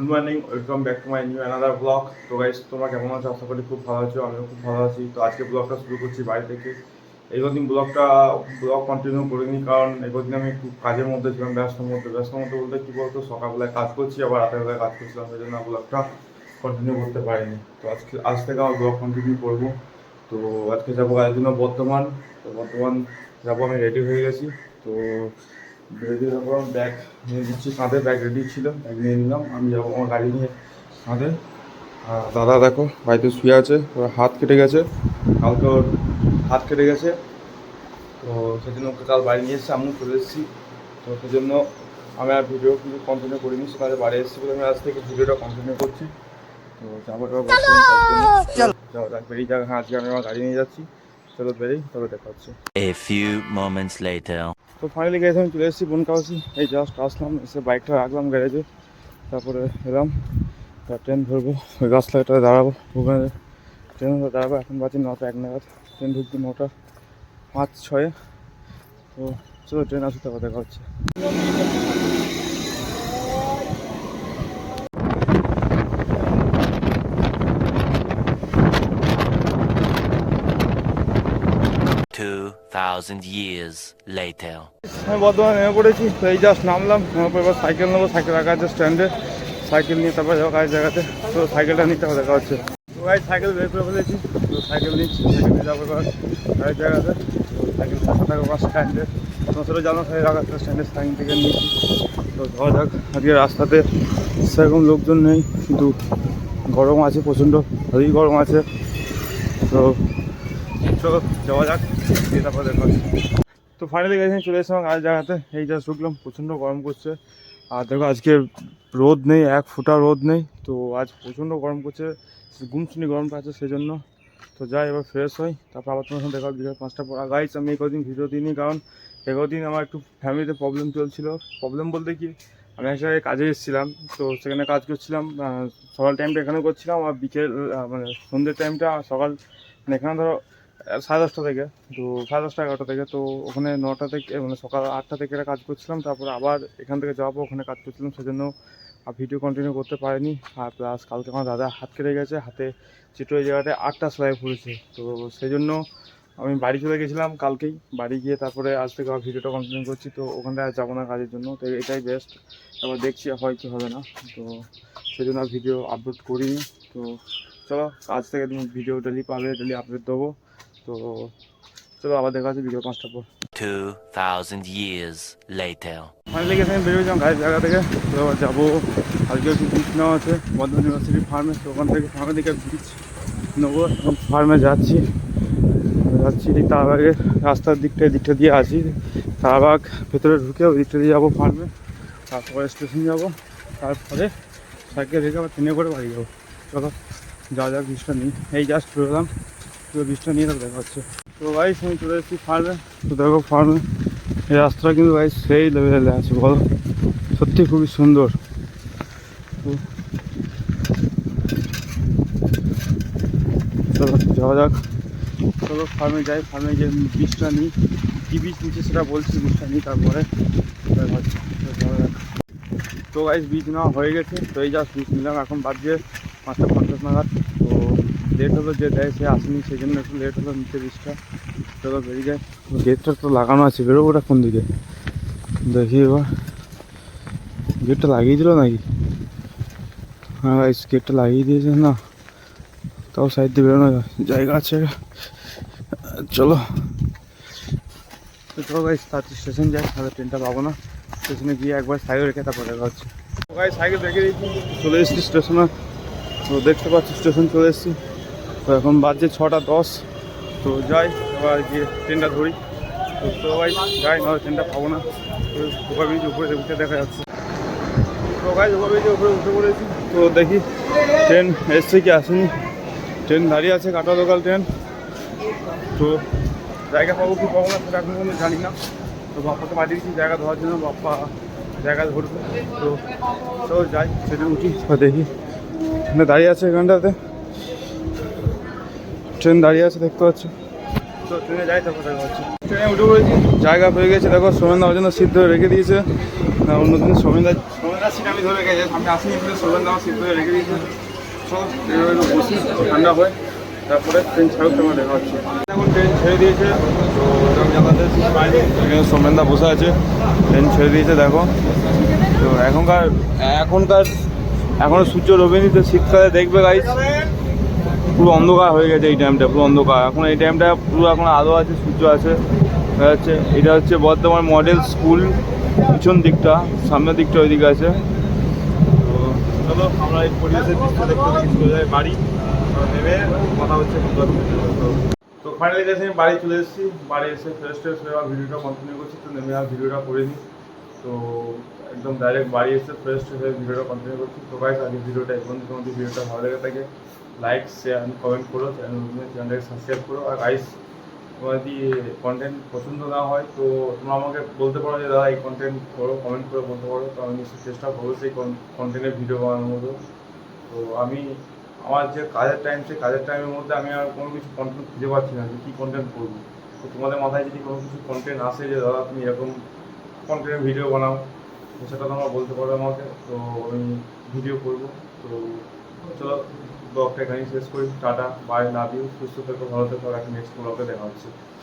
Good morning, welcome back to my new another blog. তো guys, তোমরা কেমন আছো? আশা করি খুব ভালো আছো। আমিও খুব ভালো আছি। তো আজকে ব্লগটা শুরু করছি বাড়ি থেকে। এই কদিন ব্লগ কন্টিনিউ করিনি, কারণ এই কদিন আমি একটু কাজের মধ্যে ছিলাম, ব্যস্ত মধ্যে বলতে কী বলতো, সকালবেলায় কাজ করছি, আবার রাতের বেলায় কাজ করছিলাম, সেই জন্য ব্লগটা কন্টিনিউ করতে পারিনি। তো আজ থেকে আমার ব্লগ কন্টিনিউ করবো। তো আজকে যাবো কাজের জন্য বর্ধমান। তো বর্ধমান যাবো, আমি রেডি হয়ে গেছি। তো রেডি হওয়ার পর ব্যাগ নিয়ে দিচ্ছি কাঁধে, ব্যাগ রেডি ছিল, ব্যাগ নিয়ে নিলাম। আমি যাবো আমার গাড়ি নিয়ে কাঁধে। দাদা দেখো বাড়িতে শুয়ে আছে, ওর হাত কেটে গেছে, কালকে ওর হাত কেটে গেছে। তো সেজন্য ওকে কাল বাড়ি নিয়ে এসেছি, আমিও চলে এসেছি। তো সেজন্য আমি আর ভিডিও কিছু কন্টিনিউ করিনি, সেখানে বাড়ি এসেছি বলে আমি আজ থেকে ভিডিওটা কন্টিনিউ করছি। তো যাবো বেরিয়ে যাবে। হ্যাঁ, আজকে আমি আমার গাড়ি নিয়ে যাচ্ছি। চলো বেরিয়ে, তবে দেখা হচ্ছে। A few moments later. তো ফাইনালি গেছে, আমি চলে এসেছি বনকাওয়াসি। এই জাস্ট আসলাম, এসে বাইকটা রাখলাম গ্যারেজে, তারপরে এলাম। ট্রেন ধরবো, ওই রাস্তাটায় দাঁড়াবো, ওখানে ট্রেন দাঁড়াবো। এখন বাজে 9:01 নাগাদ, ট্রেন ঢুকবে 9:05-6। তো চলো ট্রেন আসতে তারপর দেখা হচ্ছে। 2,000 years later. আমি বর্ধমানে নেমে পড়েছি। তো এই জাস্ট নামলাম, নেমে পর এবার সাইকেল নেবো। সাইকেল রাখা আছে স্ট্যান্ডে, সাইকেল নিয়ে তারপর যাবো কাজ জায়গাতে। তো সাইকেলটা নিতে হবে, দেখা হচ্ছে। তো ভাই সাইকেল বের করে ফেলেছি, তো সাইকেল নিচ্ছি, সাইকেল নিয়ে যাবো এবার কাজের জায়গাতে। তো সাইকেল রাখা থাকবো বা স্ট্যান্ডে, তোমার জানো সাইকেল রাখা থাকে স্ট্যান্ডে, সাইকেল থেকে নিয়েছি। তো ধরা যাক। আজকে রাস্তাতে সেরকম লোকজন নেই, কিন্তু গরম আছে প্রচণ্ড, ভারী গরম আছে। তো চলো যাওয়া যাক, দিয়ে তারপর দেখা হচ্ছে। তো ফাইনালি গেছি, চলে এসেছিলাম কাজ জায়গাতে। এই যা শুকলাম, প্রচণ্ড গরম করছে। আর দেখো আজকে রোদ নেই, এক ফোঁটা রোদ নেই। তো আজ প্রচণ্ড গরম করছে, গুমসুনি গরমটা আছে সেই জন্য। তো যাই এবার ফ্রেশ হই, তারপর আবার তোমার সঙ্গে দেখা হবে বিকেল 5টা পর। গাইস, আমি এই কদিন ভিডিও দিইনি, কারণ এগোদিন আমার একটু ফ্যামিলিতে প্রবলেম চলছিল। প্রবলেম বলতে কি, আমি এক জায়গায় কাজে এসেছিলাম, তো সেখানে কাজ করছিলাম। সকাল টাইমটা এখানে করছিলাম, আর বিকেল মানে সন্ধ্যের টাইমটা সকাল মানে এখানে ধরো 10:30 থেকে, তো 10:30 11টা থেকে। তো ওখানে 9টা থেকে মানে সকাল 8টা থেকে একটা কাজ করছিলাম, তারপরে আবার এখান থেকে যাবো, ওখানে কাজ করছিলাম, সেজন্য ভিডিও কন্টিনিউ করতে পারিনি। আর প্লাস কালকে আমার দাদা হাত কেটে গেছে, হাতে চিটো এই জায়গাটায় 8টা সেলাই পড়েছে। তো সেই জন্য আমি বাড়ি চলে গেছিলাম কালকেই। বাড়ি গিয়ে তারপরে আজ থেকে আবার ভিডিওটা কন্টিনিউ করছি। তো ওখানটায় যাবো না কাজের জন্য, তো এটাই বেস্ট। এবার দেখছি হয় কি হবে না, তো সেই জন্য ভিডিও আপলোড করিনি। তো চলো, আজ থেকে তুমি ভিডিও ডেলি পাবে, ডেলি আপলোড দেবো। তো চলো আবার দেখা আছে বিকেল 5টা পর। 2,000 years later. ফাইনালি গেছে, আমি বেরিয়েছিলাম গাড়ির জায়গা থেকে। তো এবার যাবো, আজকে একটু বীজ নেওয়া আছে বর্ধমান ইউনিভার্সিটি ফার্মে। তো ওখান থেকে ফার্মের দিকে বীজ নেবো, এবং ফার্মে যাচ্ছি। তারবাগের রাস্তার দিকটা দিয়ে আসি, তারবাগ ভেতরে ঢুকে ওই দিকটা দিয়ে যাবো ফার্মে, তারপরে স্টেশন যাবো, তারপরে সাইকেল রেখে আবার ট্রেনে করে বাড়ি যাবো। চলো যা যাক, বীজটা নিই। এই জাস্ট বেরোলাম, তো বীজটা নিয়ে তারপর দেখা হচ্ছে। তো ভাই আমি চলে এসেছি ফার্মে। তো দেখো ফার্মে এই রাস্তাটা কিন্তু ভাই সেই লেভেলে আছে, বলো, সত্যি খুবই সুন্দর। তো চলো যাওয়া যাক, চলো ফার্মে যাই। ফার্মে গিয়ে বীজটা নিই, কী বীজ নিচ্ছে সেটা বলছি, বীজটা নিই তারপরে দেখা হচ্ছে। তো যাওয়া যাক। তো গাইস বীজ নেওয়া হয়ে গেছে। তো এই জাস্ট বীজ নিলাম, এখন বাজছে 5:50 নাগাদ। তো লেট হলো, যে দেয় সে আসেনি, সেই জন্য একটু লেট হলো নিচে বীজটা। চলো বেরিয়ে যায়। গেটটা তো লাগানো আছে, বেরোবো ওটা কোন দিকে দেখি এবার। গেটটা লাগিয়ে দিল নাকি? হ্যাঁ গাইস, গেটটা লাগিয়ে দিয়েছে না, তাও সাইড দিয়ে বেরোনো জায়গা আছে। চলো চলো গাইস, তাড়াতাড়ি স্টেশন যাই, তাহলে ট্রেনটা পাবো না। স্টেশনে গিয়ে একবার সাইকেল রেখে তারপর দেখা হচ্ছে। গাইস সাইকেল রেখে দিয়েছি, চলে এসেছি স্টেশনে। তো দেখতে পাচ্ছি স্টেশন চলে এসেছি। তো এখন বাজছে 6:10। তো যাই এবার গিয়ে ট্রেনটা ধরি। তো চলো গাইস যাই, নাহলে ট্রেনটা পাবো না। তো ওভারব্রিজ উপরে উঠে দেখা যাচ্ছে। তো গাইস ওভারব্রিজের উপরে উঠে পড়েছি। তো দেখি ট্রেন এসছে কি আসেনি। ট্রেন দাঁড়িয়ে আছে, কাটা লোকাল ট্রেন। তো জায়গা পাবো কি পাবো না সেটা এখন পর্যন্ত জানি না। তো বাপ্পাকে পাঠিয়ে দিচ্ছি জায়গা ধরার জন্য, বাপ্পা জায়গা ধরবে। তো চলো যাই, ট্রেনে উঠি, দেখি এখানে দাঁড়িয়ে আছে, এখানটাতে ট্রেন দাঁড়িয়ে আছে দেখতে পাচ্ছ। তো ট্রেনে যাই, তারপর দেখা হচ্ছে। ট্রেনে উঠে পড়েছি, জায়গা পেয়ে গেছে। দেখো সোমেনদা ওর জন্য সিট ধরে রেখে দিয়েছে। অন্যদিন সোমেনদা ঠান্ডা সিট আমি ধরে গেছে, আমি আসিনি বলে সোবেন দাও সিট ধরে রেখে দিয়েছি। চলো একটু বসি, ঠান্ডা হয়, তারপরে ট্রেন ছাড়ুক তোমার দেখা হচ্ছে। এখন ট্রেন ছেড়ে দিয়েছে, তো আমি জানাতে পাইনি, এখানে সোমেনদা বসে আছে, ট্রেন ছেড়ে দিয়েছে দেখো। তো এখনও সূর্য ডোবেনি, তো শীতকালে দেখবে গাইস পুরো অন্ধকার হয়ে গেছে এই টাইমটা, পুরো অন্ধকার। এখন এই টাইমটা পুরো এখন আলো আছে, সূর্য আছে, হচ্ছে এটা হচ্ছে বর্ধমান মডেল স্কুল, পিছন দিকটা, সামনের দিকটা ওইদিকে আছে। তো চলো আমরা এই পরিবেশের দৃশ্য দেখতে দেখি চলে যাই বাড়ি, নেমে কথা হচ্ছে। তো ফাইনালি গেছে আমি বাড়ি চলে এসেছি, বাড়ি এসে ফ্রেশ ট্রেশ হয়ে আমার ভিডিওটা কন্টিনিউ করছি। তো নেমে আর ভিডিওটা করে নিই, তো একদম ডাইরেক্ট বাড়ি এসে ফ্রেশ হয়ে ভিডিওটা কন্টিনিউ করছি। তো গাইস আজকে ভিডিওটা এখন তোমাদের ভিডিওটা ভালো লেগে থাকে লাইক শেয়ার কমেন্ট করো, চ্যানেলটাকে সাবস্ক্রাইব করো। আর গাইস তোমার যদি কন্টেন্ট পছন্দ না হয় তো তোমরা আমাকে বলতে পারো যে দাদা এই কন্টেন্ট করো, কমেন্ট করে বলতে পারো, তো আমি নিশ্চয়ই চেষ্টা করবো সেই কন্টেন্টের ভিডিও বানানোর মতো। তো আমি আমার যে কাজের টাইম, সেই কাজের টাইমের মধ্যে আমি আর কোনো কিছু কন্টেন্ট খুঁজে পাচ্ছি না যে কী কন্টেন্ট করবো। তো তোমাদের মাথায় যদি কোনো কিছু কন্টেন্ট আসে যে দাদা তুমি এরকম কন্টেন্টের ভিডিও বানাও, তো সেটা তোমরা বলতে পারো আমাকে, তো আমি ভিডিও করবো। তো চলো ব্লগটা এখানেই শেষ করি, টাটা বাই, লাভ ইউ, সুস্থ থেকো, ভালো থেকো, আর একটা নেক্সট ব্লগে দেখা হচ্ছে।